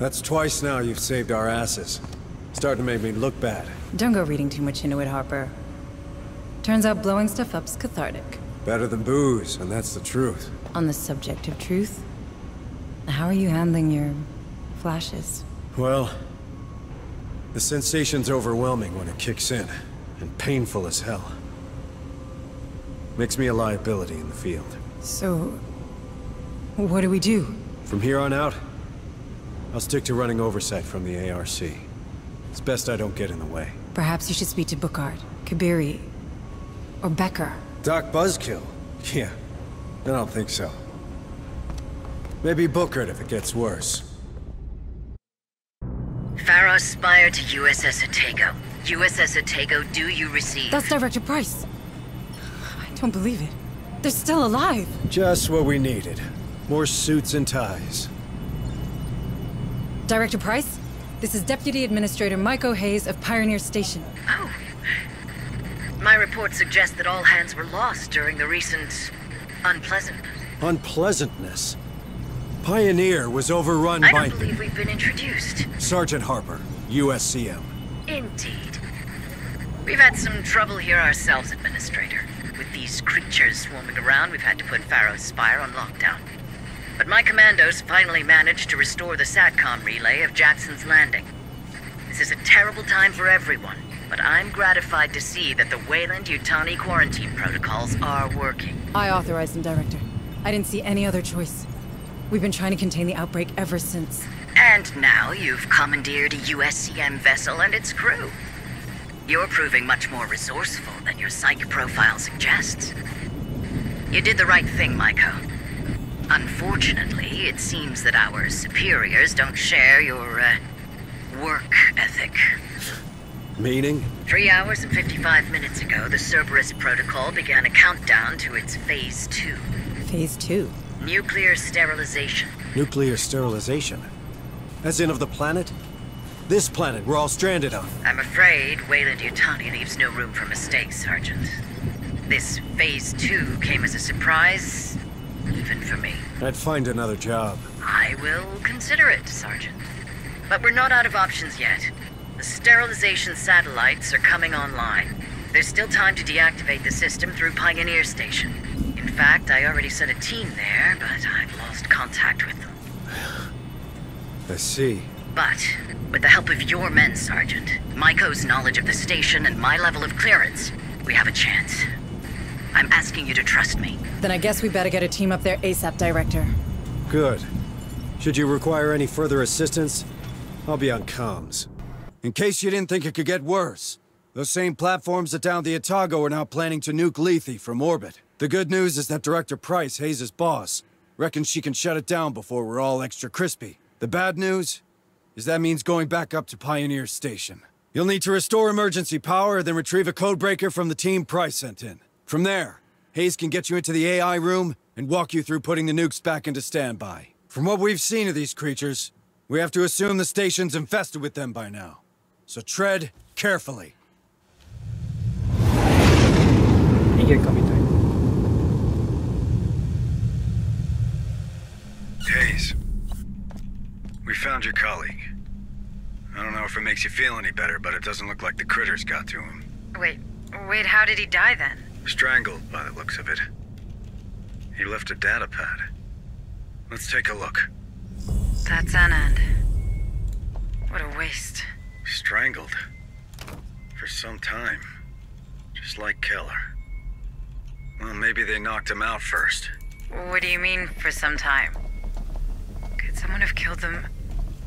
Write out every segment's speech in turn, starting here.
That's twice now you've saved our asses. Starting to make me look bad. Don't go reading too much into it, Harper. Turns out blowing stuff up's cathartic. Better than booze, and that's the truth. On the subject of truth, how are you handling your flashes? Well, the sensation's overwhelming when it kicks in, and painful as hell. Makes me a liability in the field. So, what do we do? From here on out, I'll stick to running oversight from the ARC. It's best I don't get in the way. Perhaps you should speak to Bookard, Kabiri, or Becker. Doc Buzzkill? Yeah, I don't think so. Maybe Bookard if it gets worse. Pharaoh Spire to USS Otago. USS Otago, do you receive? That's Director Price. I don't believe it. They're still alive. Just what we needed. More suits and ties. Director Price, this is Deputy Administrator Mike O'Hayes of Pioneer Station. Oh. My report suggests that all hands were lost during the recent unpleasantness. Unpleasantness? Pioneer was overrun by... I don't believe we've been introduced. Sergeant Harper, USCM. Indeed. We've had some trouble here ourselves, Administrator. With these creatures swarming around, we've had to put Pharaoh's Spire on lockdown. But my commandos finally managed to restore the SATCOM relay of Jackson's Landing. This is a terrible time for everyone, but I'm gratified to see that the Wayland-Yutani quarantine protocols are working. I authorized them, Director. I didn't see any other choice. We've been trying to contain the outbreak ever since. And now you've commandeered a USCM vessel and its crew. You're proving much more resourceful than your psych profile suggests. You did the right thing, Maiko. Unfortunately, it seems that our superiors don't share your, work ethic. Meaning? 3 hours and 55 minutes ago, the Cerberus Protocol began a countdown to its Phase 2. Phase 2? Nuclear sterilization. Nuclear sterilization? As in of the planet? This planet we're all stranded on. I'm afraid Wayland-Yutani leaves no room for mistakes, Sergeant. This Phase 2 came as a surprise, even for me. I'd find another job. I will consider it, Sergeant. But we're not out of options yet. The sterilization satellites are coming online. There's still time to deactivate the system through Pioneer Station. In fact, I already sent a team there, but I've lost contact with them. I see. But, with the help of your men, Sergeant, Maiko's knowledge of the station and my level of clearance, we have a chance. I'm asking you to trust me. Then I guess we better get a team up there ASAP, Director. Good. Should you require any further assistance, I'll be on comms. In case you didn't think it could get worse, those same platforms that downed the Otago are now planning to nuke Lethe from orbit. The good news is that Director Price, Hayes' boss, reckons she can shut it down before we're all extra crispy. The bad news is that means going back up to Pioneer Station. You'll need to restore emergency power, then retrieve a codebreaker from the team Price sent in. From there, Hayes can get you into the AI room and walk you through putting the nukes back into standby. From what we've seen of these creatures, we have to assume the station's infested with them by now. So tread carefully. Here, Captain. Hayes, we found your colleague. I don't know if it makes you feel any better, but it doesn't look like the critters got to him. Wait, how did he die then? Strangled by the looks of it. He left a data pad. Let's take a look. That's Anand. What a waste. Strangled. For some time. Just like Keller. Well, maybe they knocked him out first. What do you mean, for some time? Could someone have killed them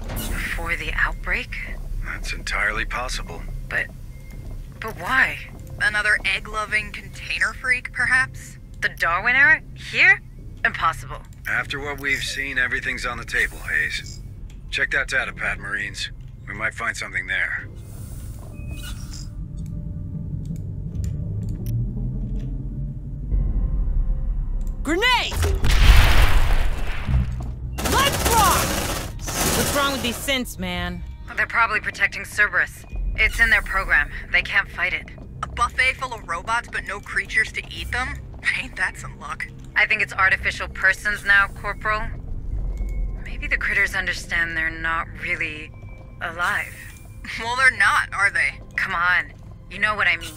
before the outbreak? That's entirely possible. But why? Another egg-loving container freak, perhaps? The Darwin era? Here? Impossible. After what we've seen, everything's on the table, Hayes. Check that data pad, Marines. We might find something there. Grenade! Let's rock! What's wrong with these synths, man? They're probably protecting Cerberus. It's in their program. They can't fight it. A buffet full of robots but no creatures to eat them? Ain't that some luck? I think it's artificial persons now, Corporal. Maybe Maybe the critters understand they're not really alive. Well, they're not, are they? Come on, you know what I mean.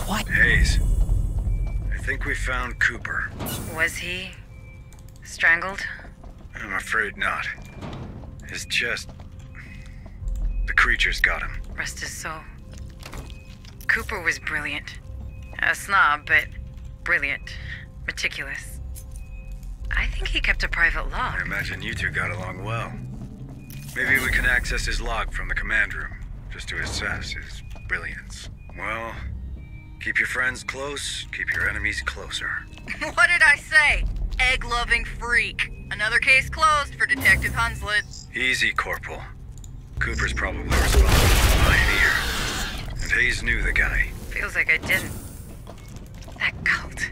What? Hayes, I think we found Cooper. Was he strangled? I'm afraid not. His chest... The creature's got him. Rest his soul. Cooper was brilliant. A snob, but brilliant. Meticulous. I think he kept a private I log. imagine you two got along well. Maybe we can access his log from the command room, just to assess his brilliance. Well, keep your friends close, keep your enemies closer. What did I say? Egg-loving freak. Another case closed for Detective Hunslet. Easy, Corporal. Cooper's probably responsible for the Pioneer. And Hayes knew the guy. Feels like I didn't. That cult.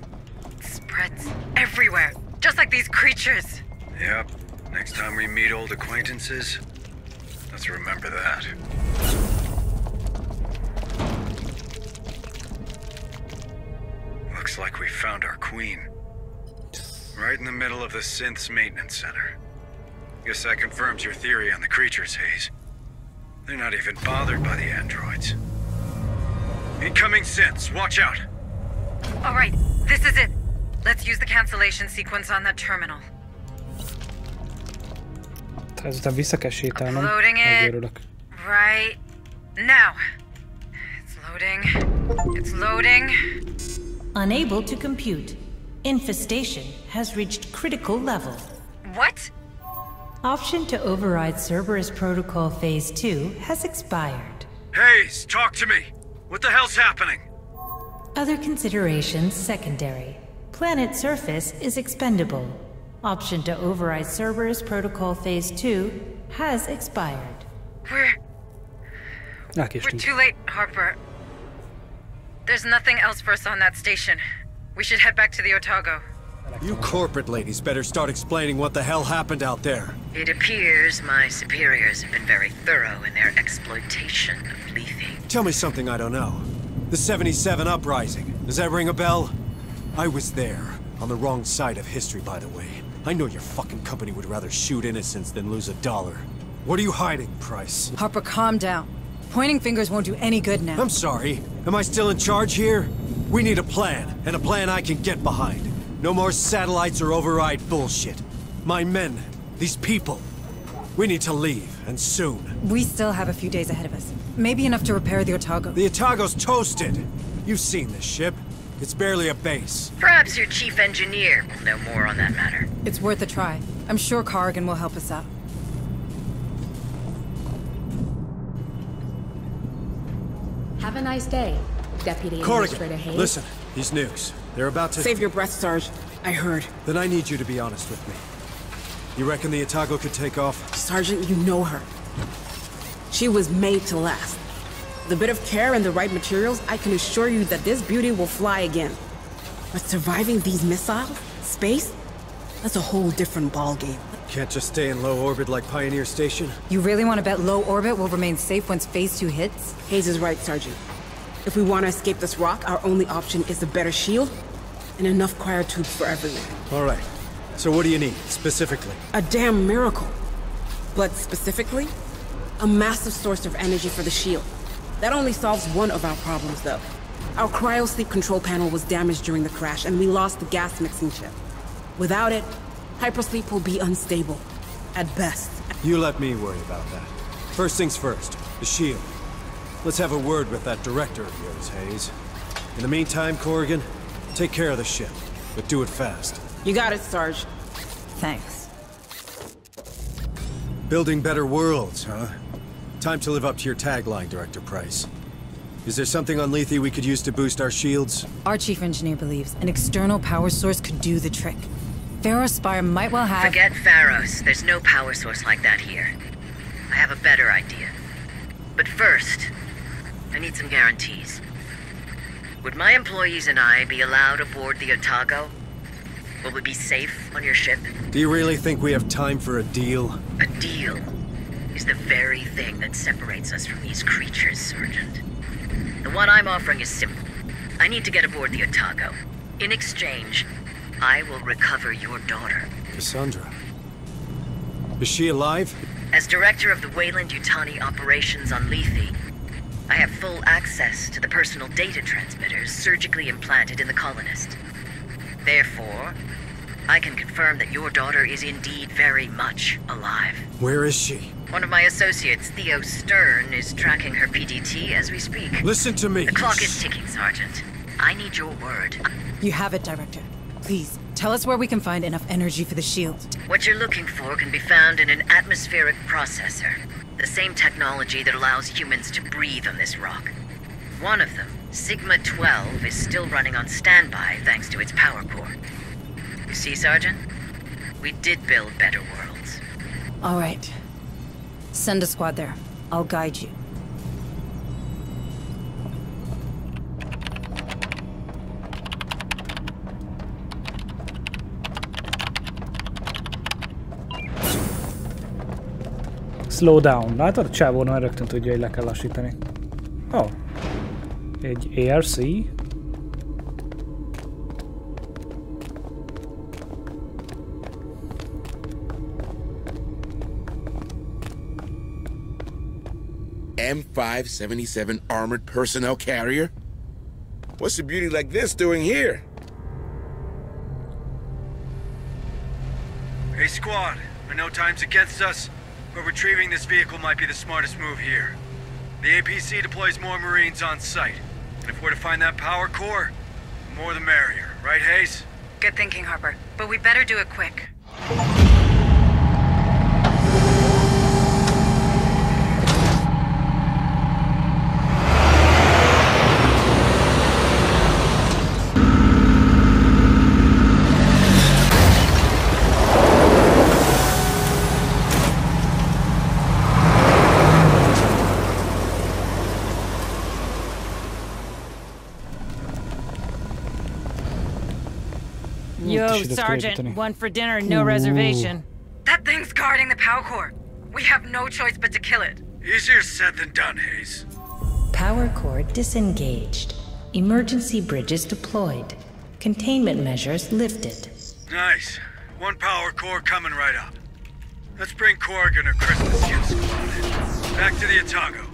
It spreads everywhere. Just like these creatures. Yep. Next time we meet old acquaintances, let's remember that. Looks like we found our queen. Right in the middle of the synth's maintenance center. Guess that confirms your theory on the creatures, Hayes. They're not even bothered by the androids. Incoming synths, watch out! All right, this is it. Let's use the cancellation sequence on that terminal. Ezután vissza kell sétálnom. Uploading it. Megőrülök. Right now. It's loading. It's loading. Unable to compute. Infestation has reached critical level. What? Option to override Cerberus Protocol Phase 2 has expired. Hayes, talk to me! What the hell's happening? Other considerations secondary. Planet surface is expendable. Option to override Cerberus Protocol Phase 2 has expired. We're Elkéstünk. too late, Harper. There's nothing else for us on that station. We should head back to the Otago. You corporate ladies better start explaining what the hell happened out there. It appears my superiors have been very thorough in their exploitation of Lethe. Tell me something I don't know. The 77 uprising. Does that ring a bell? I was there. On the wrong side of history, by the way. I know your fucking company would rather shoot innocents than lose $1. What are you hiding, Price? Harper, calm down. Pointing fingers won't do any good now. I'm sorry. Am I still in charge here? We need a plan, and a plan I can get behind. No more satellites or override bullshit. My men, these people, we need to leave, and soon. We still have a few days ahead of us. Maybe enough to repair the Otago. The Otago's toasted. You've seen this ship. It's barely a base. Perhaps your chief engineer will know more on that matter. It's worth a try. I'm sure Corrigan will help us out. Have a nice day, Deputy Administrator Corrigan, Hayes. listen. These nukes. They're about to... Save your breath, Sarge. I heard. Then I need you to be honest with me. You reckon the Otago could take off? Sergeant, you know her. She was made to last. With a bit of care and the right materials, I can assure you that this beauty will fly again. But surviving these missiles? Space? That's a whole different ballgame. Can't just stay in low orbit like Pioneer Station? You really want to bet low orbit will remain safe once Phase 2 hits? Hayes is right, Sergeant. If we want to escape this rock, our only option is a better shield and enough cryotubes for everyone. All right. So what do you need, specifically? A damn miracle. But specifically, a massive source of energy for the shield. That only solves one of our problems, though. Our cryo-sleep control panel was damaged during the crash, and we lost the gas mixing chip. Without it, hypersleep will be unstable. At best. You let me worry about that. First things first, the shield. Let's have a word with that director of yours, Hayes. In the meantime, Corrigan, take care of the ship, but do it fast. You got it, Sarge. Thanks. Building better worlds, huh? Time to live up to your tagline, Director Price. Is there something on Lethe we could use to boost our shields? Our chief engineer believes an external power source could do the trick. Pharaoh Spire might well have... Forget Pharos. There's no power source like that here. I have a better idea. But first, I need some guarantees. Would my employees and I be allowed aboard the Otago? Will we be safe on your ship? Do you really think we have time for a deal? A deal is the very thing that separates us from these creatures, Sergeant. The one I'm offering is simple. I need to get aboard the Otago. In exchange, I will recover your daughter. Cassandra. Is she alive? As director of the Wayland-Yutani operations on Lethe, I have full access to the personal data transmitters surgically implanted in the colonist. Therefore, I can confirm that your daughter is indeed very much alive. Where is she? One of my associates, Theo Stern, is tracking her PDT as we speak. Listen to me. The clock is ticking, Sergeant. I need your word. You have it, Director. Please, tell us where we can find enough energy for the shield. What you're looking for can be found in an atmospheric processor. The same technology that allows humans to breathe on this rock. One of them, Sigma-12, is still running on standby thanks to its power core. You see, Sergeant? We did build better worlds. All right. Send a squad there. I'll guide you. Slow down. Látod? A csávó már rögtön tudja, hogy le kell lassítani. Oh. Egy ARC. M577 armored personnel carrier? What's a beauty like this doing here? Hey, squad. I know time's against us, but retrieving this vehicle might be the smartest move here. The APC deploys more Marines on site. And if we're to find that power core, the more the merrier. Right, Hayes? Good thinking, Harper. But we better do it quick. Yo, Sergeant, one for dinner, no reservation. That thing's guarding the power core. We have no choice but to kill it. Easier said than done, Hayes. Power core disengaged. Emergency bridges deployed. Containment measures lifted. Nice. One power core coming right up. Let's bring Corrigan her Christmas gifts squad in. Back to the Otago.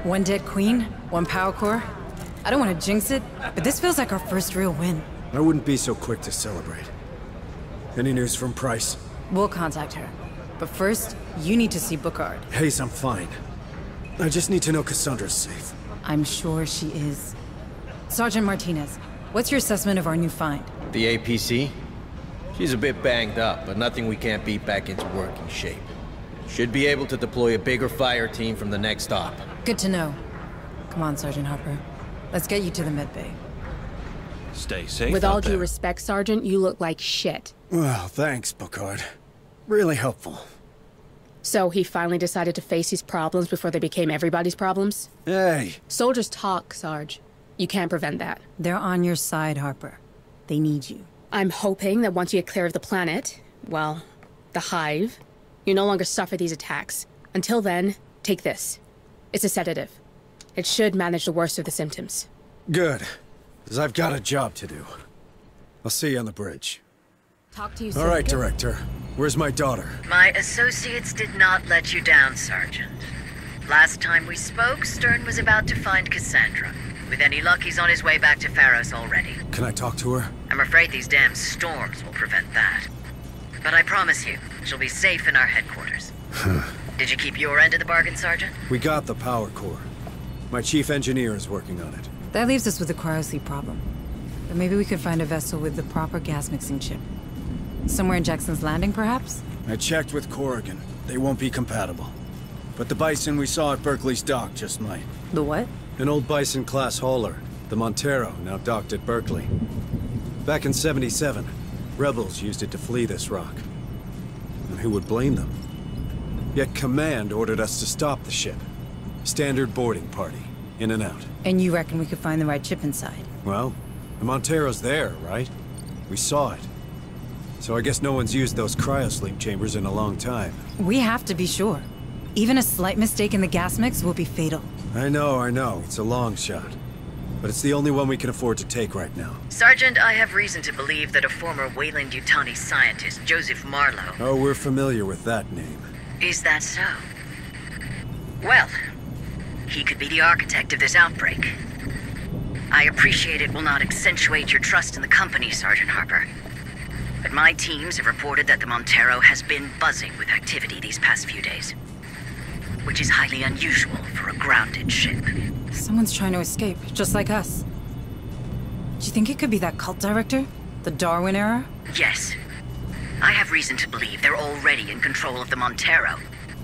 One dead queen, one power core. I don't want to jinx it, but this feels like our first real win. I wouldn't be so quick to celebrate. Any news from Price? We'll contact her. But first, you need to see Bookard. Hayes, I'm fine. I just need to know Cassandra's safe. I'm sure she is. Sergeant Martinez, what's your assessment of our new find? The APC? She's a bit banged up, but nothing we can't beat back into working shape. Should be able to deploy a bigger fire team from the next stop. Good to know. Come on, Sergeant Harper. Let's get you to the medbay. Stay safe. With all due respect, Sergeant, you look like shit. Well, thanks, Bookard. Really helpful. So he finally decided to face his problems before they became everybody's problems? Hey! Soldiers talk, Sarge. You can't prevent that. They're on your side, Harper. They need you. I'm hoping that once you get clear of the planet, well, the hive, you no longer suffer these attacks. Until then, take this. It's a sedative. It should manage the worst of the symptoms. Good. Because I've got a job to do. I'll see you on the bridge. Talk to you soon. All right, Director. Where's my daughter? My associates did not let you down, Sergeant. Last time we spoke, Stern was about to find Cassandra. With any luck, he's on his way back to Pharos already. Can I talk to her? I'm afraid these damn storms will prevent that. But I promise you, she'll be safe in our headquarters. Did you keep your end of the bargain, Sergeant? We got the power core. My chief engineer is working on it. That leaves us with a cryosleep problem. But maybe we could find a vessel with the proper gas mixing chip. Somewhere in Jackson's Landing, perhaps? I checked with Corrigan. They won't be compatible. But the Bison we saw at Berkeley's dock just might. The what? An old Bison-class hauler. The Montero, now docked at Berkeley. Back in '77, rebels used it to flee this rock. And who would blame them? Yet Command ordered us to stop the ship. Standard boarding party. In and out. And you reckon we could find the right chip inside? Well, the Montero's there, right? We saw it. So I guess no one's used those cryosleep chambers in a long time. We have to be sure. Even a slight mistake in the gas mix will be fatal. I know. It's a long shot. but it's the only one we can afford to take right now. Sergeant, I have reason to believe that a former Weyland-Yutani scientist, Joseph Marlowe... Oh, we're familiar with that name. Is that so? Well, he could be the architect of this outbreak. I appreciate it will not accentuate your trust in the company, Sergeant Harper. But my teams have reported that the Montero has been buzzing with activity these past few days. Which is highly unusual for a grounded ship. Someone's trying to escape, just like us. Do you think it could be that cult director? The Darwin era? Yes. I have reason to believe they're already in control of the Montero.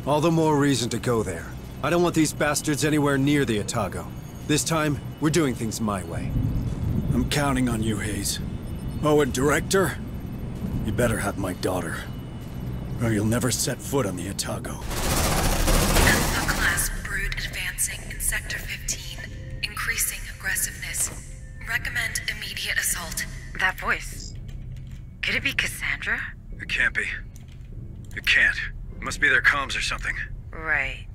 All the more reason to go there. I don't want these bastards anywhere near the Otago. This time, we're doing things my way. I'm counting on you, Hayes. Oh, and Director? You better have my daughter, or you'll never set foot on the Otago. Alpha-class brood advancing in Sector 15. Increasing aggressiveness. Recommend immediate assault. That voice. Could it be Cassandra? It can't be. It can't. It must be their comms or something. Right.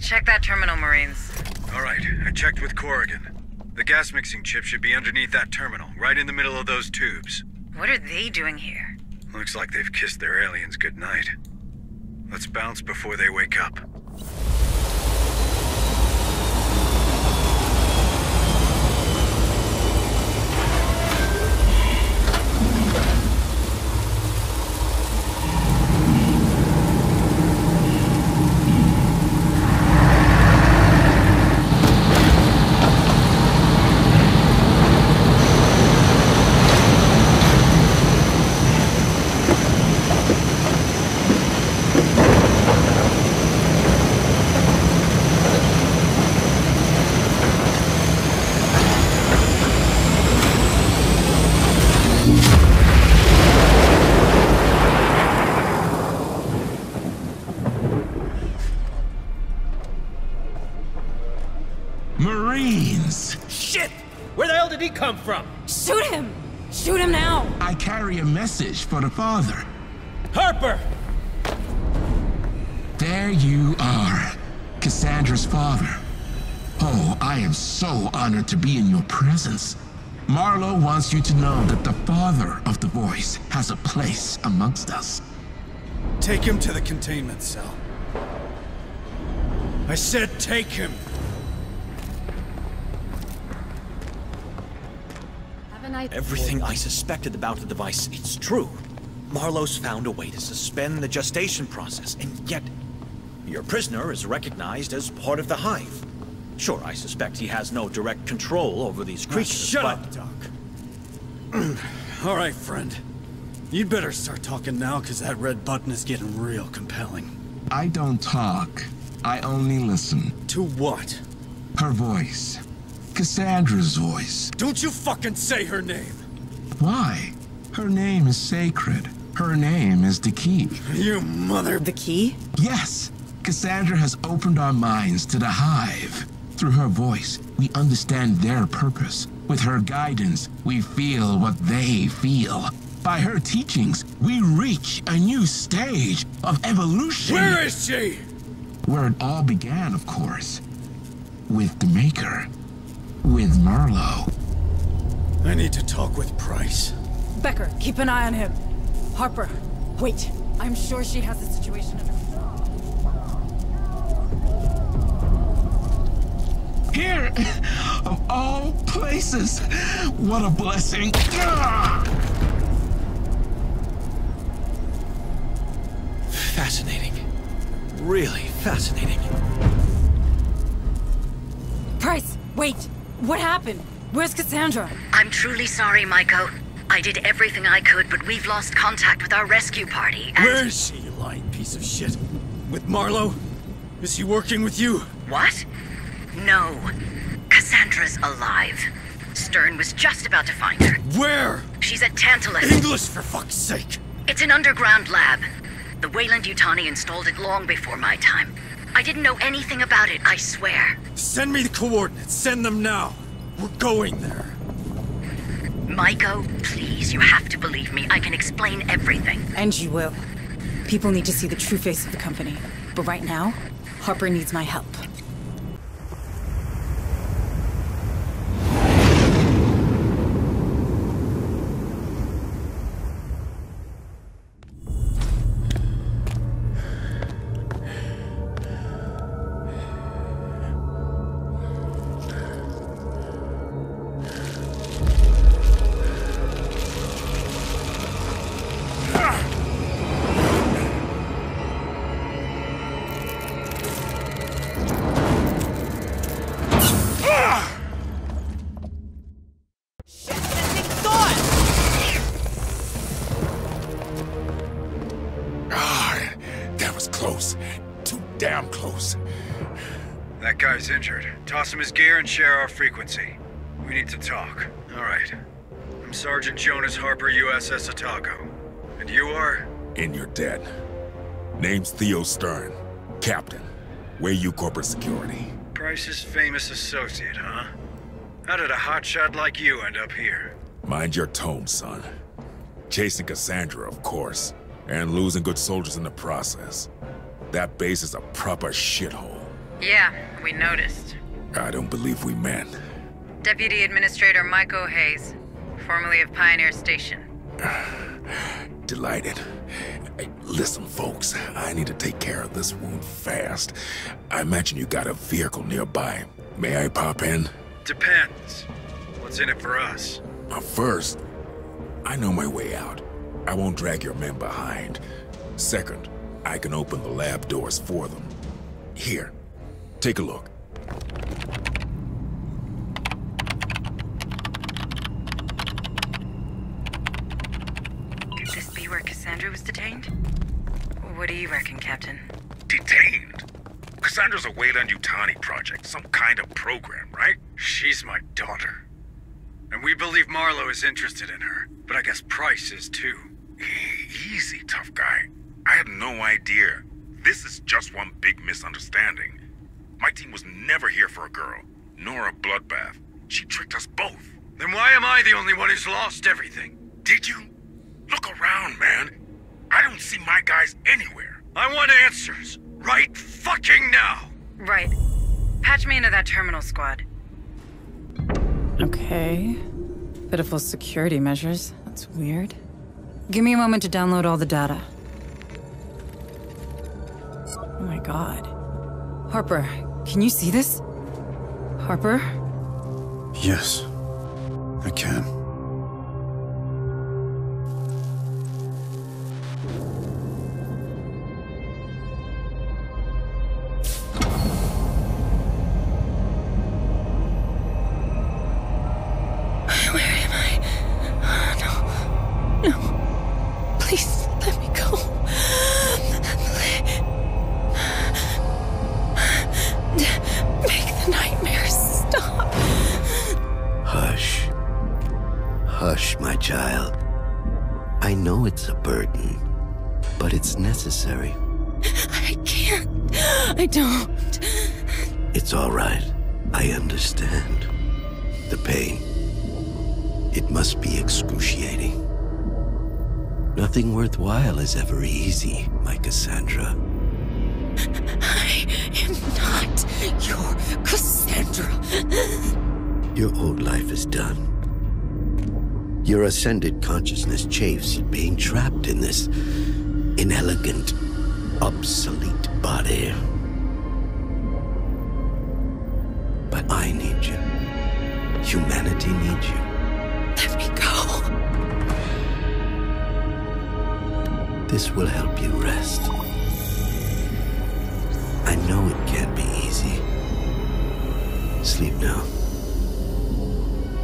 Check that terminal, Marines. All right, I checked with Corrigan. The gas mixing chip should be underneath that terminal, right in the middle of those tubes. What are they doing here? Looks like they've kissed their aliens goodnight. Let's bounce before they wake up. Marines! Shit! Where the hell did he come from? Shoot him! Shoot him now! I carry a message for the father. Harper! There you are, Cassandra's father. Oh, I am so honored to be in your presence. Marlowe wants you to know that the father of the voice has a place amongst us. Take him to the containment cell. I said take him! Everything I suspected about the device, it's true. Marlowe's found a way to suspend the gestation process, and yet your prisoner is recognized as part of the hive. Sure, I suspect he has no direct control over these creatures, Shut up, Doc. All right, friend. You'd better start talking now, because that red button is getting real compelling. I don't talk. I only listen. To what? Her voice. Cassandra's voice. Don't you fucking say her name! Why? Her name is sacred. Her name is the key. You mother... The key? Yes. Cassandra has opened our minds to the hive. Through her voice, we understand their purpose. With her guidance, we feel what they feel. By her teachings, we reach a new stage of evolution. Where is she? Where it all began, of course. With the Maker. With Marlowe. I need to talk with Price. Becker, keep an eye on him. Harper, wait. I'm sure she has the situation under control. Here! Of all places! What a blessing! Fascinating. Really fascinating. Price, wait! What happened? Where's Cassandra? I'm truly sorry, Maiko. I did everything I could, but we've lost contact with our rescue party, and... Where is she, you lying piece of shit? With Marlowe? Is he working with you? What? No. Cassandra's alive. Stern was just about to find her. Where? She's at Tantalus. English, for fuck's sake! It's an underground lab. The Weyland-Yutani installed it long before my time. I didn't know anything about it, I swear. Send me the coordinates. Send them now. We're going there. Maiko, please, you have to believe me. I can explain everything. And you will. People need to see the true face of the company. But right now, Harper needs my help. close. Too damn close. That guy's injured. Toss him his gear and share our frequency. We need to talk. All right. I'm Sergeant Jonas Harper, USS Otago. And you are? In your debt. Name's Theo Stern. Captain. Wayuu Corporate Security. Price's famous associate, huh? How did a hotshot like you end up here? Mind your tone, son. Chasing Cassandra, of course. And losing good soldiers in the process. That base is a proper shithole. Yeah, we noticed. I don't believe we met. Deputy Administrator Mike O'Hays, formerly of Pioneer Station. Delighted. Hey, listen, folks, I need to take care of this wound fast. I imagine you got a vehicle nearby. May I pop in? Depends. What's in it for us? First, I know my way out. I won't drag your men behind. Second, I can open the lab doors for them. Here, take a look. Could this be where Cassandra was detained? What do you reckon, Captain? Detained? Cassandra's a Weyland-Yutani project, some kind of program, right? She's my daughter. And we believe Marlowe is interested in her, but I guess Price is too. Easy, tough guy. I had no idea. This is just one big misunderstanding. My team was never here for a girl, nor a bloodbath. She tricked us both. Then why am I the only one who's lost everything? Did you? Look around, man. I don't see my guys anywhere. I want answers. Right fucking now. Right. Patch me into that terminal squad. Okay. Pitiful security measures. That's weird. Give me a moment to download all the data. Oh my god. Harper, can you see this? Harper? Yes, I can. Necessary. I can't. I don't. It's all right. I understand. The pain. It must be excruciating. Nothing worthwhile is ever easy, my Cassandra. I am not your Cassandra. Your old life is done. Your ascended consciousness chafes at being trapped in this inelegant, obsolete body. But I need you. Humanity needs you. Let me go. This will help you rest. I know it can't be easy. Sleep now.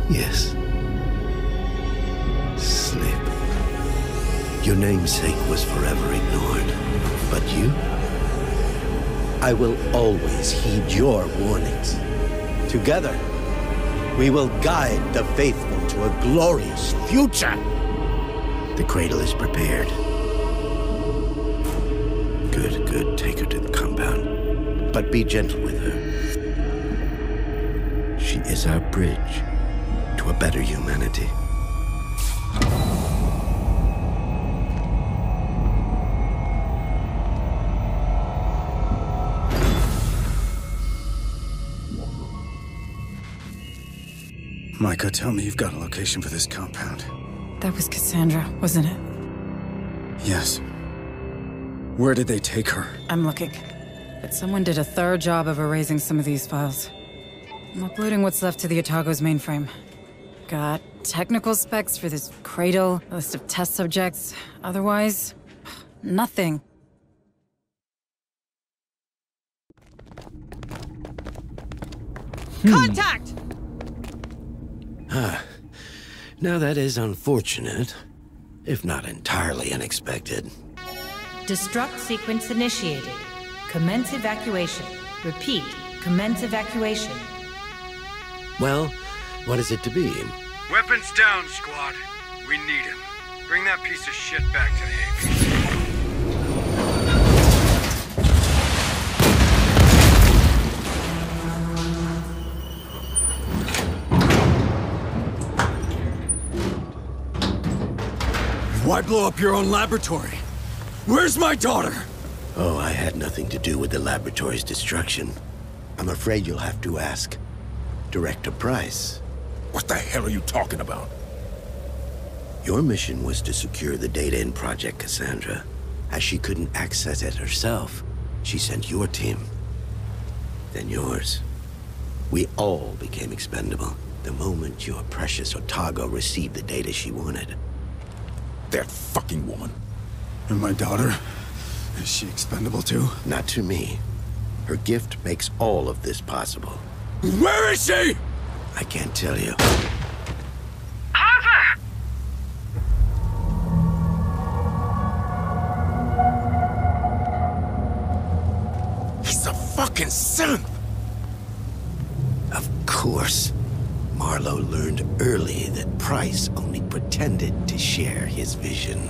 Yes. Sleep. Your namesake was forever ignored, but you? I will always heed your warnings. Together, we will guide the faithful to a glorious future. The cradle is prepared. Good, good. Take her to the compound. But be gentle with her. She is our bridge to a better humanity. Micah, tell me you've got a location for this compound. That was Cassandra, wasn't it? Yes. Where did they take her? I'm looking. But someone did a thorough job of erasing some of these files. I'm uploading what's left to the Otago's mainframe. Got technical specs for this cradle, a list of test subjects. Otherwise, nothing. Contact! Now that is unfortunate, if not entirely unexpected. Destruct sequence initiated. Commence evacuation. Repeat, commence evacuation. Well, what is it to be? Weapons down, squad. We need him. Bring that piece of shit back to the Apex. Why blow up your own laboratory? Where's my daughter? Oh, I had nothing to do with the laboratory's destruction. I'm afraid you'll have to ask Director Price. What the hell are you talking about? Your mission was to secure the data in Project Cassandra. As she couldn't access it herself, she sent your team. Then yours. We all became expendable the moment your precious Otago received the data she wanted. That fucking woman. And my daughter? Is she expendable too? Not to me. Her gift makes all of this possible. Where is she? I can't tell you. Harper! He's a fucking synth! Of course. Marlowe learned early that Price only pretended to share his vision.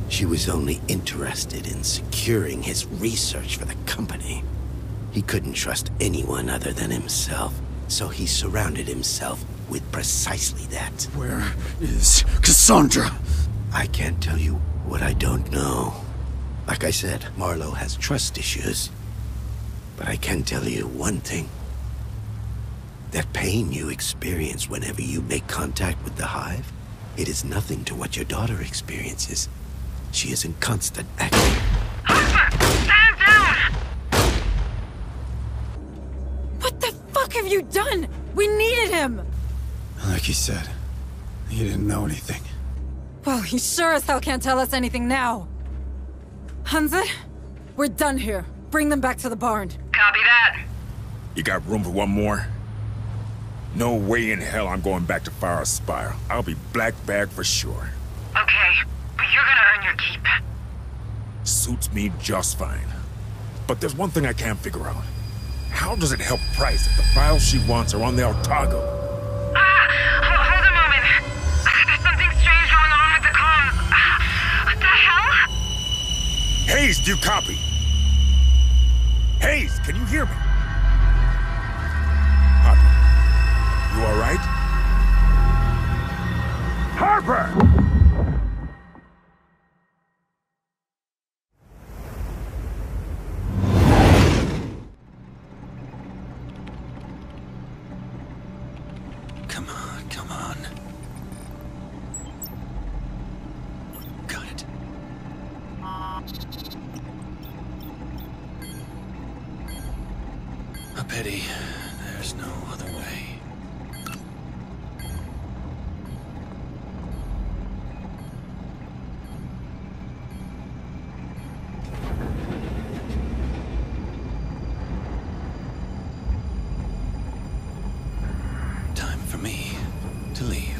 She was only interested in securing his research for the company. He couldn't trust anyone other than himself, so he surrounded himself with precisely that. Where is Cassandra? I can't tell you what I don't know. Like I said, Marlowe has trust issues. But I can tell you one thing. That pain you experience whenever you make contact with the Hive, it is nothing to what your daughter experiences. She is in constant action. Harper! Stand down! What the fuck have you done? We needed him! Like he said, he didn't know anything. Well, he sure as hell can't tell us anything now. Hansa, we're done here. Bring them back to the barn. Copy that. You got room for one more? No way in hell I'm going back to Fire Spire. I'll be black bag for sure. Okay, but you're gonna earn your keep. Suits me just fine. But there's one thing I can't figure out. How does it help Price if the files she wants are on the Otago? Hold a moment. There's something strange going on with the comms. What the hell? Hayes, do you copy? Hayes, can you hear me? Harper, you all right? Harper! Come on. Got it. A pity. There's no other way. Time for me to leave.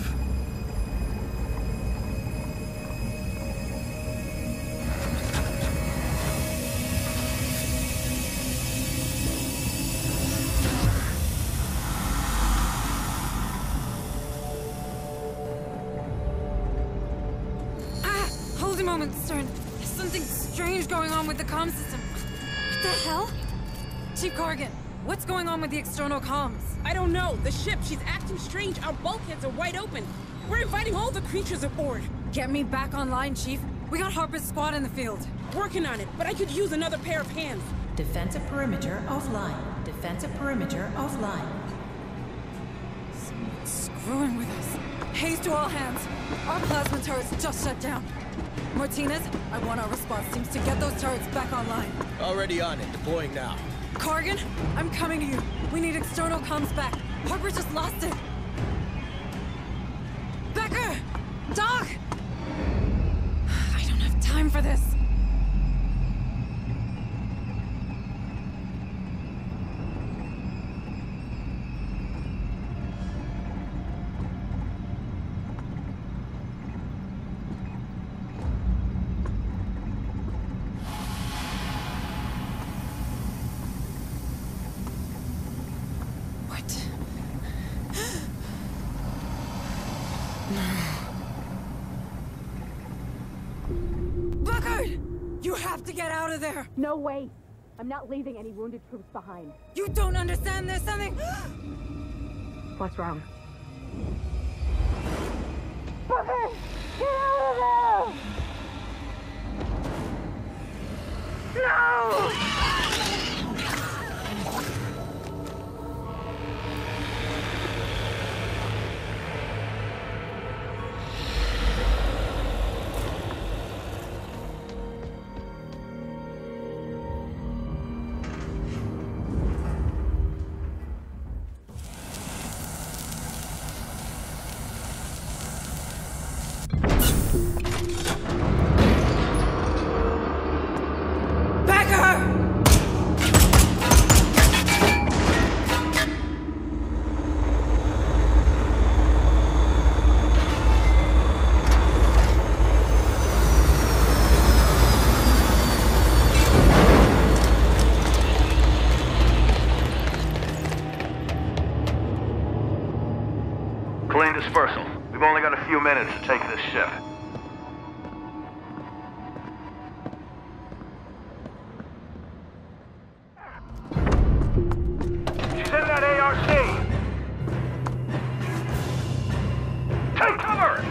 Hold a moment, Stern. There's something strange going on with the comm system. What the hell? Chief Corrigan, what's going on with the external comms? I don't know. The ship, she's acting strange. Our bulkheads are wide open. We're inviting all the creatures aboard. Get me back online, Chief. We got Harper's squad in the field. Working on it, but I could use another pair of hands. Defensive perimeter offline. Defensive perimeter offline. Someone's screwing with us. Haze to all hands. Our plasma turrets just shut down. Martinez, I want our response teams to get those turrets back online. Already on it. Deploying now. Corrigan, I'm coming to you. We need external comms back. Harper just lost it. Becker! Doc! I don't have time for this. to get out of there! No way! I'm not leaving any wounded troops behind. You don't understand, there's something... What's wrong? Booker! Get out of there! No! Clean dispersal. We've only got a few minutes to take this ship. She's in that ARC! Take cover!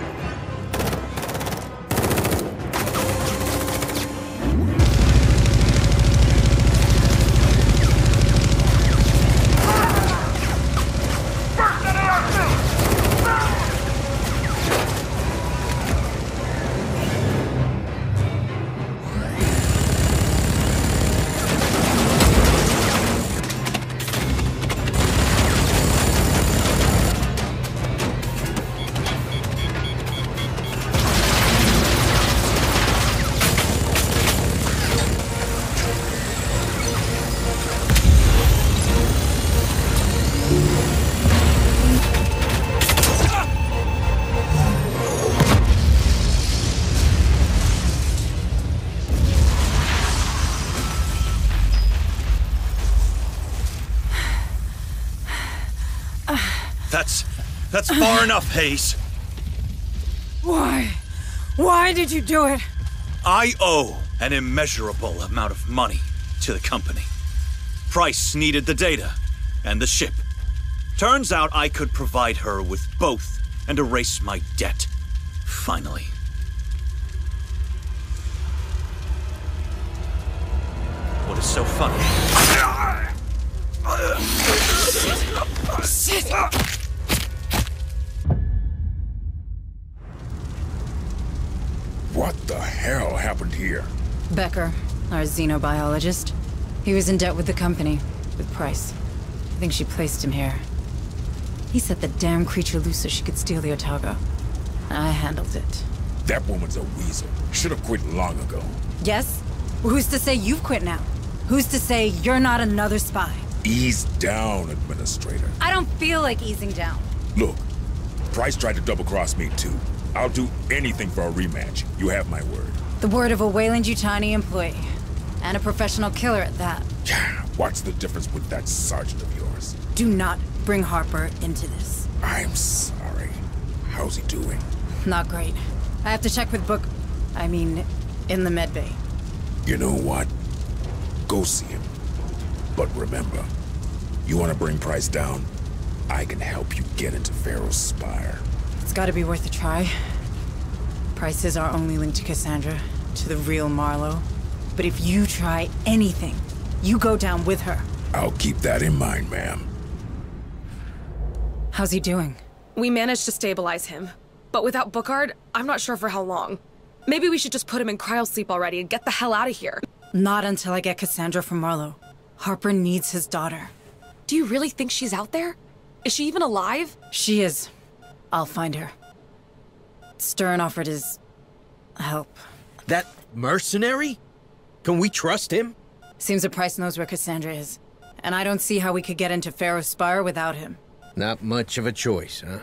Burst that ARC! That's far enough, Hayes. Why? Why did you do it? I owe an immeasurable amount of money to the company. Price needed the data and the ship. Turns out I could provide her with both and erase my debt. Finally. What is so funny? Shit! What the hell happened here? Becker, our xenobiologist. He was in debt with the company, with Price. I think she placed him here. He set the damn creature loose so she could steal the Otago. I handled it. That woman's a weasel. Should have quit long ago. Yes? Who's to say you've quit now? Who's to say you're not another spy? Ease down, Administrator. I don't feel like easing down. Look, Price tried to double-cross me too. I'll do anything for a rematch. You have my word. The word of a Weyland-Yutani employee. And a professional killer at that. What's the difference with that sergeant of yours? Do not bring Harper into this. I'm sorry. How's he doing? Not great. I have to check with in the medbay. You know what? Go see him. But remember, you want to bring Price down? I can help you get into Pharaoh's Spire. It's gotta be worth a try. Price is our only link to Cassandra, to the real Marlowe. But if you try anything, you go down with her. I'll keep that in mind, ma'am. How's he doing? We managed to stabilize him. But without Bookard, I'm not sure for how long. Maybe we should just put him in cryosleep already and get the hell out of here. Not until I get Cassandra from Marlowe. Harper needs his daughter. Do you really think she's out there? Is she even alive? She is. I'll find her. Stern offered his... help. That mercenary? Can we trust him? Seems that Price knows where Cassandra is. And I don't see how we could get into Pharaoh's Spire without him. Not much of a choice, huh?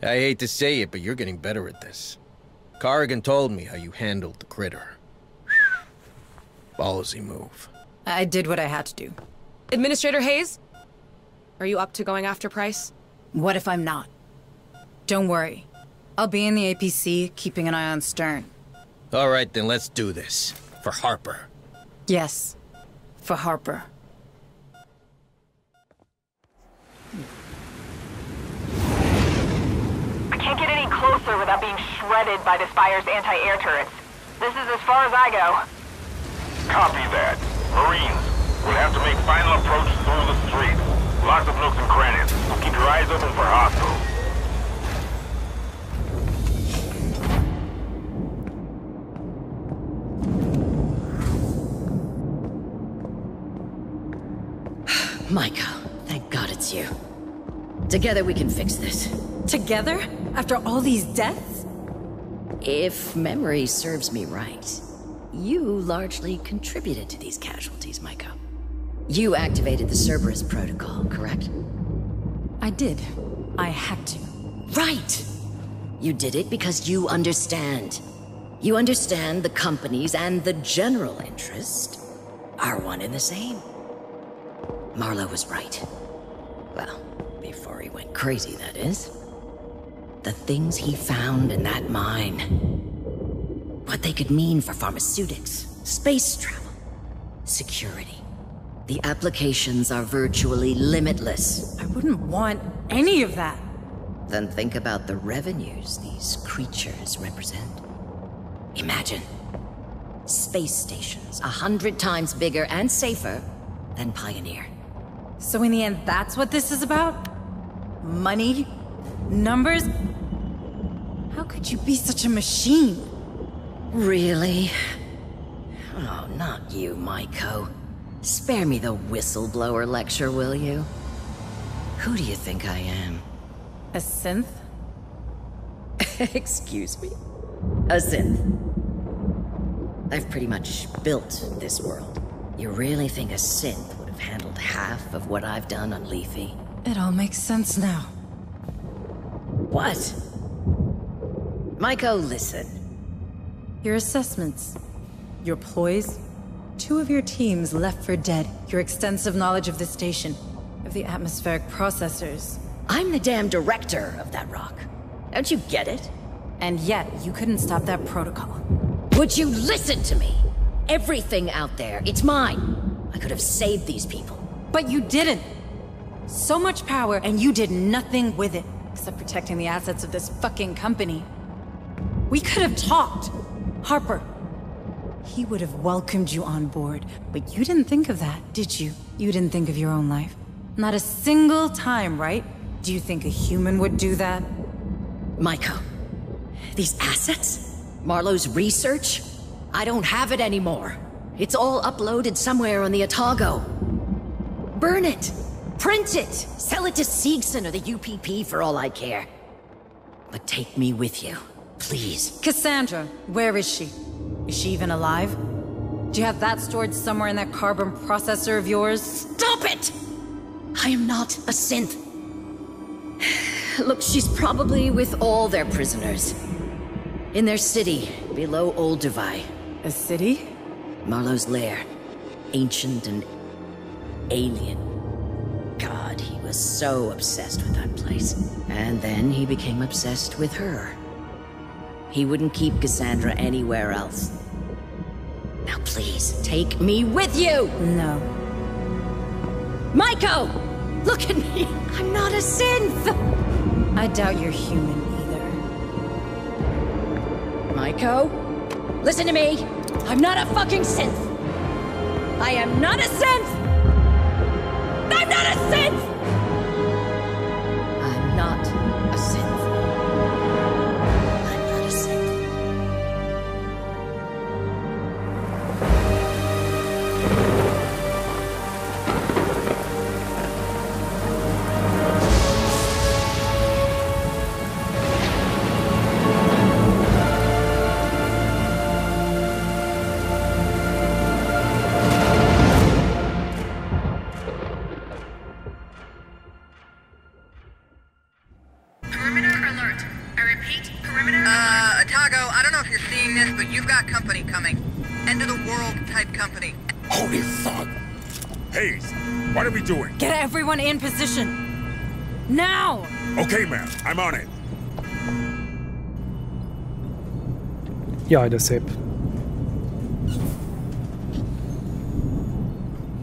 I hate to say it, but you're getting better at this. Corrigan told me how you handled the critter. Ballsy move. I did what I had to do. Administrator Hayes? Are you up to going after Price? What if I'm not? Don't worry. I'll be in the APC, keeping an eye on Stern. All right, then let's do this. For Harper. Yes. For Harper. I can't get any closer without being shredded by the Spire's anti-air turrets. This is as far as I go. Copy that. Marines, we'll have to make final approach through the street. Lots of nooks and crannies, so keep your eyes open for hostiles. Michael, thank God it's you. Together we can fix this. Together? After all these deaths? If memory serves me right, you largely contributed to these casualties, Michael. You activated the Cerberus protocol, correct? I did. I had to. Right! You did it because you understand. You understand the companies and the general interest are one and the same. Marlowe was right. Well, before he went crazy, that is. The things he found in that mine. What they could mean for pharmaceutics, space travel, security. The applications are virtually limitless. I wouldn't want any of that. Then think about the revenues these creatures represent. Imagine. Space stations 100 times bigger and safer than Pioneer. So in the end, that's what this is about? Money? Numbers? How could you be such a machine? Really? Oh, not you, Maiko. Spare me the whistleblower lecture, will you? Who do you think I am? A synth? Excuse me? A synth. I've pretty much built this world. You really think a synth would have handled half of what I've done on Lethe? It all makes sense now. What? Maiko, listen. Your assessments. Your ploys. 2 of your teams left for dead. Your extensive knowledge of the station. Of the atmospheric processors. I'm the damn director of that rock. Don't you get it? And yet, you couldn't stop that protocol. Would you listen to me? Everything out there, it's mine. I could have saved these people. But you didn't. So much power, and you did nothing with it. Except protecting the assets of this fucking company. We could have talked. Harper. He would have welcomed you on board. But you didn't think of that, did you? You didn't think of your own life. Not a single time, right? Do you think a human would do that? Maiko, these assets? Marlowe's research? I don't have it anymore. It's all uploaded somewhere on the Otago. Burn it! Print it! Sell it to Seegson or the UPP for all I care. But take me with you, please. Cassandra, where is she? Is she even alive? Do you have that stored somewhere in that carbon processor of yours? Stop it! I am not a synth. Look, she's probably with all their prisoners. In their city, below Old Dubai. A city? Marlowe's lair. Ancient and alien. God, he was so obsessed with that place. And then he became obsessed with her. He wouldn't keep Cassandra anywhere else. Now please, take me with you! No. Maiko! Look at me! I'm not a synth! I doubt you're human either. Maiko? Listen to me! I'm not a fucking synth! I am not a synth! I'm not a synth! I'm not a synth. I'm not a synth. Holy fuck! Hayes, what are we doing? Get everyone in position! Now! Okay, ma'am, I'm on it. Jaj, de szép.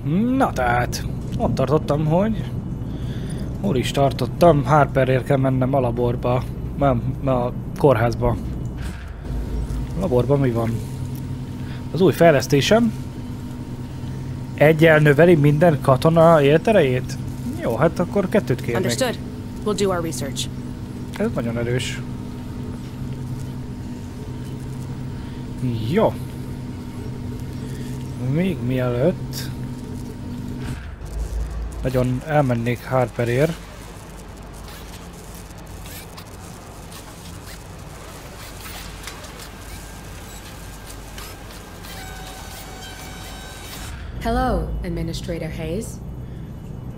Na tehát, ott tartottam, hogy... Hol is tartottam? Harperért kell mennem a laborba. A kórházba. A laborban mi van? Az új fejlesztésem. Egyel növeli minden katona élterejét? Jó, hát akkor 2 kérnék. Understood. We'll do our research. Ez nagyon erős. Jó. Még mielőtt nagyon elmennék Harperért. Hello, Administrator Hayes.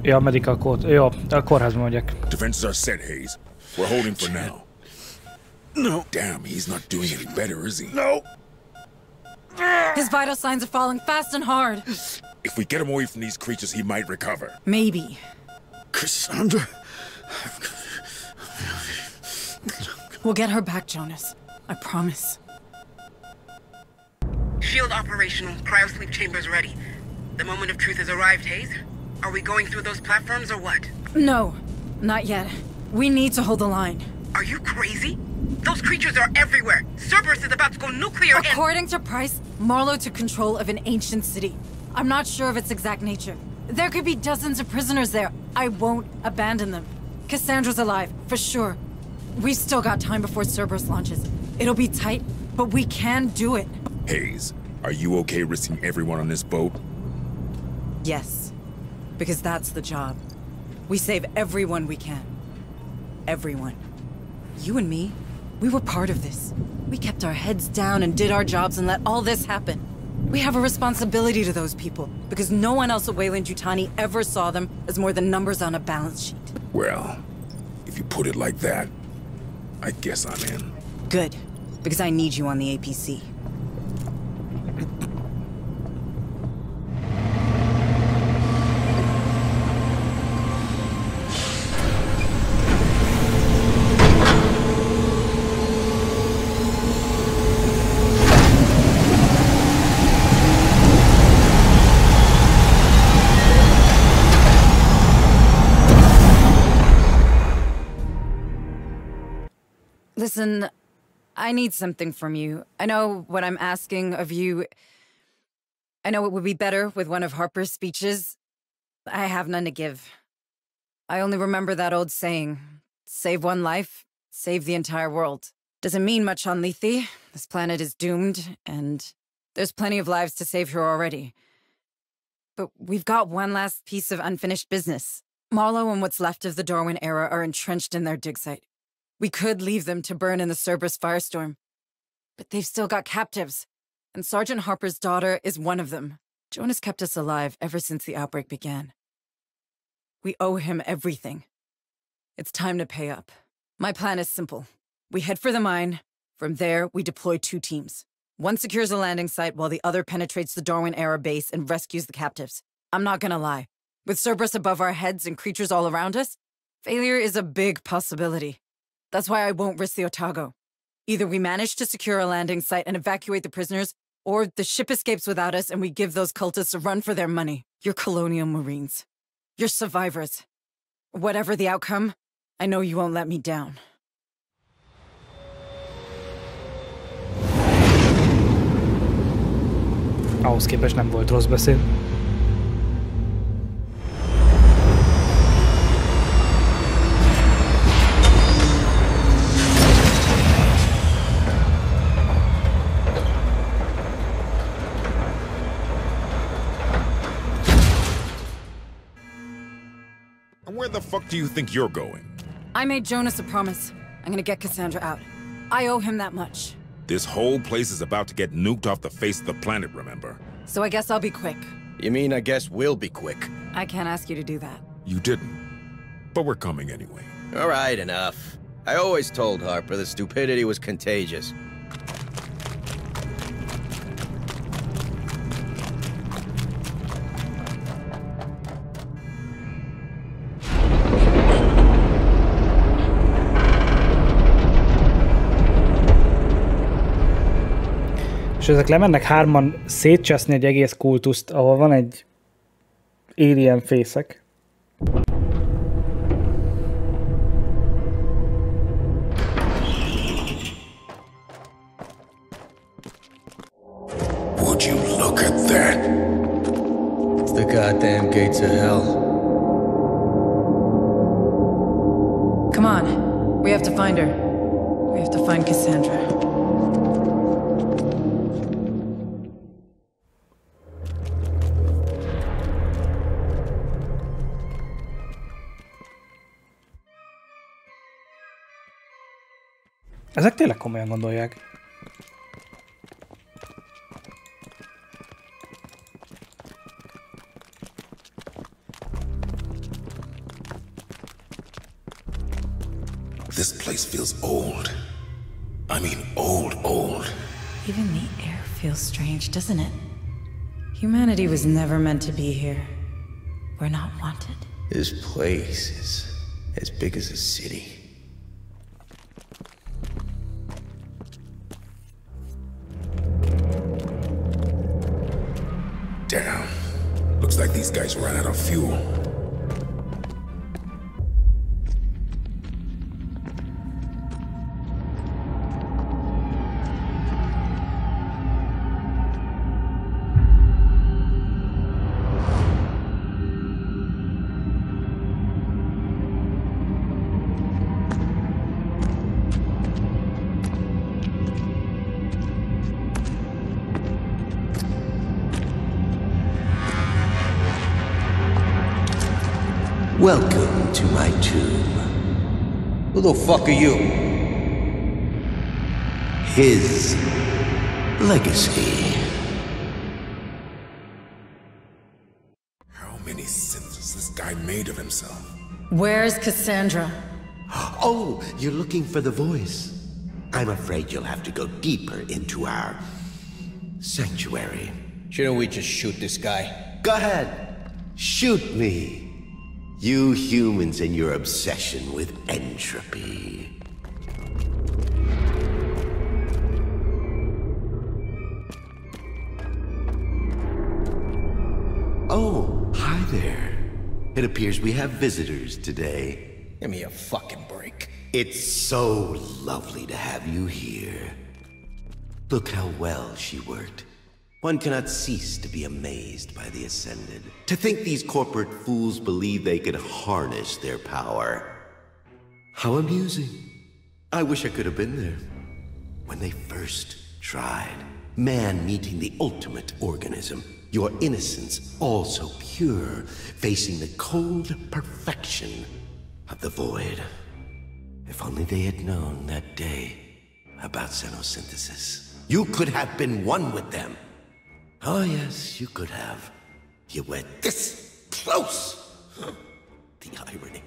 Ja, medical code. Jó, a kórházban vagyok. Defenses are set, Hayes. We're holding for now. No. Damn, he's not doing any better, is he? No. His vital signs are falling fast and hard. If we get him away from these creatures, he might recover. Maybe. Cassandra. We'll get her back, Jonas. I promise. Shield operational. Cryosleep chambers ready. The moment of truth has arrived, Hayes. Are we going through those platforms or what? No, not yet. We need to hold the line. Are you crazy? Those creatures are everywhere. Cerberus is about to go nuclear. According to Price, Marlowe took control of an ancient city. I'm not sure of its exact nature. There could be dozens of prisoners there. I won't abandon them. Cassandra's alive, for sure. We've still got time before Cerberus launches. It'll be tight, but we can do it. Hayes, are you okay risking everyone on this boat? Yes, because that's the job. We save everyone we can. Everyone. You and me, we were part of this. We kept our heads down and did our jobs and let all this happen. We have a responsibility to those people, because no one else at Weyland-Yutani ever saw them as more than numbers on a balance sheet. Well, if you put it like that, I guess I'm in. Good, because I need you on the APC. Listen, I need something from you. I know what I'm asking of you. I know it would be better with one of Harper's speeches. I have none to give. I only remember that old saying, save one life, save the entire world. Doesn't mean much on Lethe. This planet is doomed, and there's plenty of lives to save here already. But we've got one last piece of unfinished business. Marlowe and what's left of the Darwin era are entrenched in their dig site. We could leave them to burn in the Cerberus firestorm. But they've still got captives, and Sergeant Harper's daughter is one of them. Jonas kept us alive ever since the outbreak began. We owe him everything. It's time to pay up. My plan is simple. We head for the mine. From there, we deploy 2 teams. One secures a landing site while the other penetrates the Darwin-era base and rescues the captives. I'm not gonna lie. With Cerberus above our heads and creatures all around us, failure is a big possibility. That's why I won't risk the Otago. Either we manage to secure a landing site and evacuate the prisoners, or the ship escapes without us and we give those cultists a run for their money. You're Colonial Marines. You're survivors. Whatever the outcome, I know you won't let me down. Ahhoz képest nem volt rossz beszéd. Where the fuck do you think you're going? I made Jonas a promise. I'm gonna get Cassandra out. I owe him that much. This whole place is about to get nuked off the face of the planet, remember? So I guess I'll be quick. You mean I guess we'll be quick? I can't ask you to do that. You didn't. But we're coming anyway. All right, enough. I always told Harper that stupidity was contagious. És ezek lemennek hárman szétcseszni egy egész kultuszt, ahol van egy alien fészek. Would you look at that? It's the goddamn gates of hell. Come on. We have to find her. We have to find Cassandra. Ezek tényleg komolyan gondolják. This place feels old. I mean old. Even the air feels strange, doesn't it? Humanity was never meant to be here. We're not wanted. This place is as big as a city. Damn. Looks like these guys ran out of fuel. Welcome to my tomb. Who the fuck are you? His legacy. How many sins has this guy made of himself? Where's Cassandra? Oh, you're looking for the voice. I'm afraid you'll have to go deeper into our sanctuary. Shouldn't we just shoot this guy? Go ahead. Shoot me. You humans and your obsession with entropy. Oh, hi there. It appears we have visitors today. Give me a fucking break. It's so lovely to have you here. Look how well she worked. One cannot cease to be amazed by the Ascended. To think these corporate fools believe they could harness their power. How amusing. I wish I could have been there. When they first tried. Man meeting the ultimate organism. Your innocence all so pure. Facing the cold perfection of the void. If only they had known that day about xenosynthesis. You could have been one with them. Oh yes, you could have. You were this close. The irony.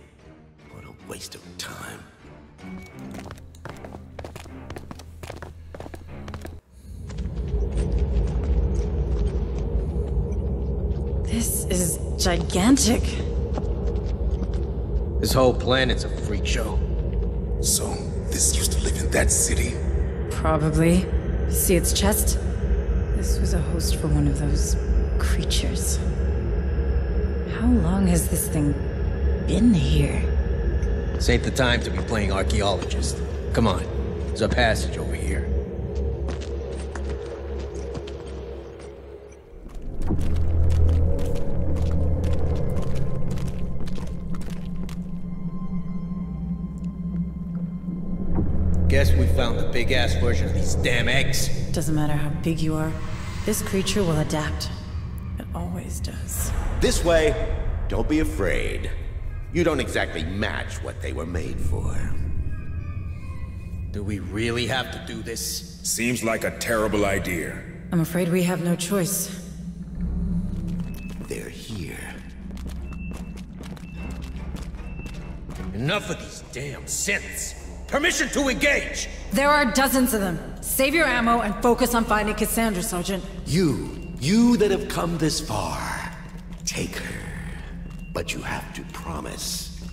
What a waste of time. This is gigantic. This whole planet's a freak show. So, this used to live in that city? Probably. See its chest? This was a host for one of those creatures. How long has this thing been here? This ain't the time to be playing archaeologist. Come on, there's a passage over here. Guess we found the big-ass version of these damn eggs. Doesn't matter how big you are, this creature will adapt. It always does. This way. Don't be afraid. You don't exactly match what they were made for. Do we really have to do this? Seems like a terrible idea. I'm afraid we have no choice. They're here. Enough of these damn synths. Permission to engage! There are dozens of them. Save your ammo and focus on finding Cassandra, Sergeant. You that have come this far, take her. But you have to promise.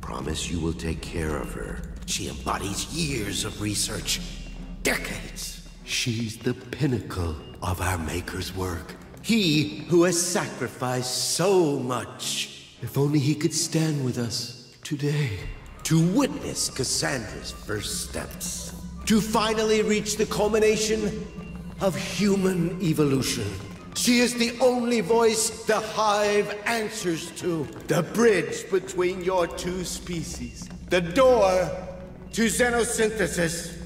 Promise you will take care of her. She embodies years of research. Decades. She's the pinnacle of our Maker's work. He who has sacrificed so much. If only he could stand with us today. To witness Cassandra's first steps. To finally reach the culmination of human evolution. She is the only voice the Hive answers to. The bridge between your two species. The door to xenosynthesis.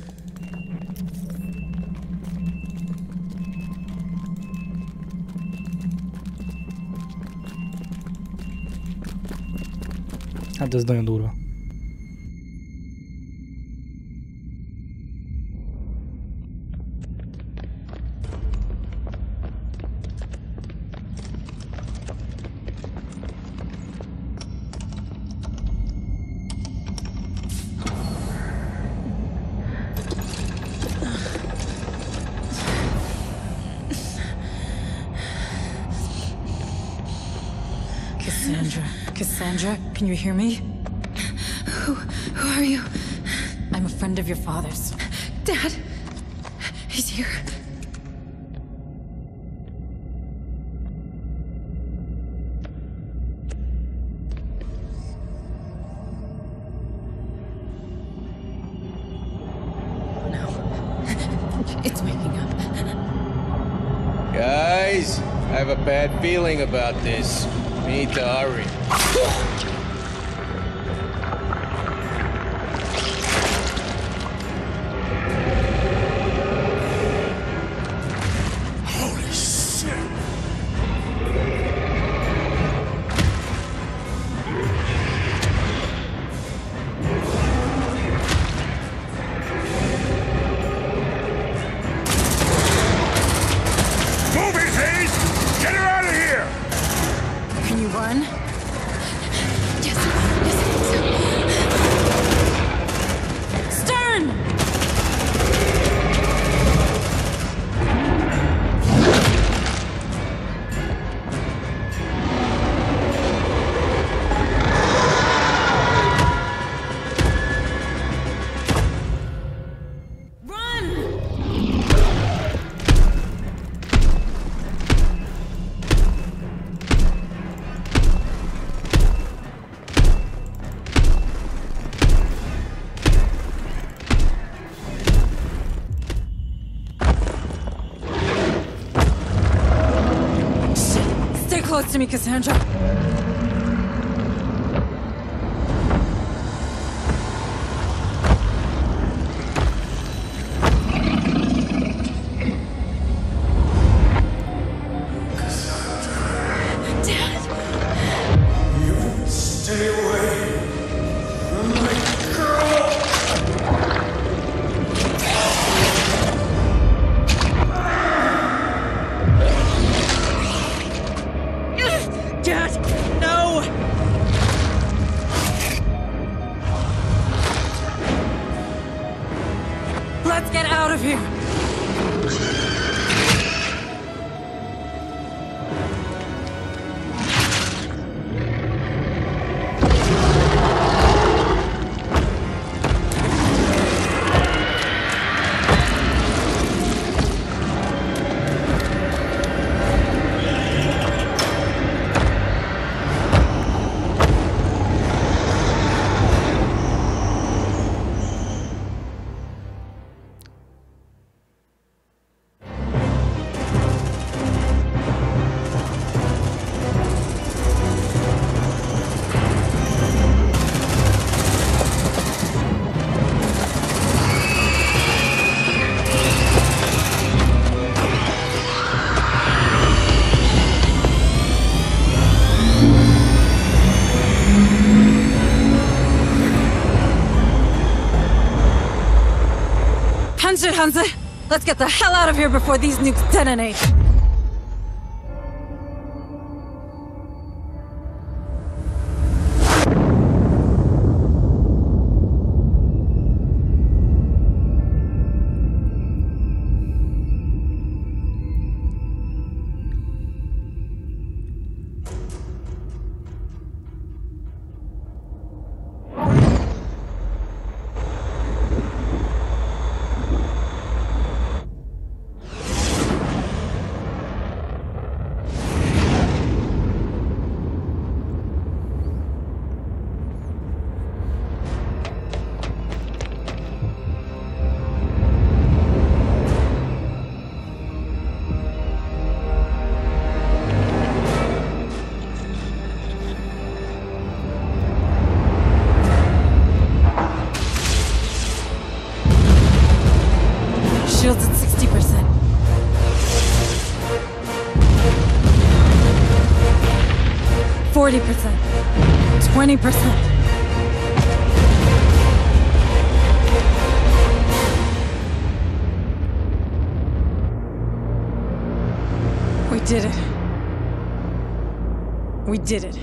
Hát ez nagyon durva. Cassandra, can you hear me? Who are you? I'm a friend of your father's. Dad, he's here. No, it's waking up. Guys, I have a bad feeling about this. We need to hurry. Holy shit! Move it, Hayes! Get her out of here! Can you run? Yes. Stern! Stay close to me, Cassandra. Stay away from my girl! Dad, no! Let's get out of here. Punch it, Hansa! Let's get the hell out of here before these nukes detonate! 40%. 20%. We did it. We did it.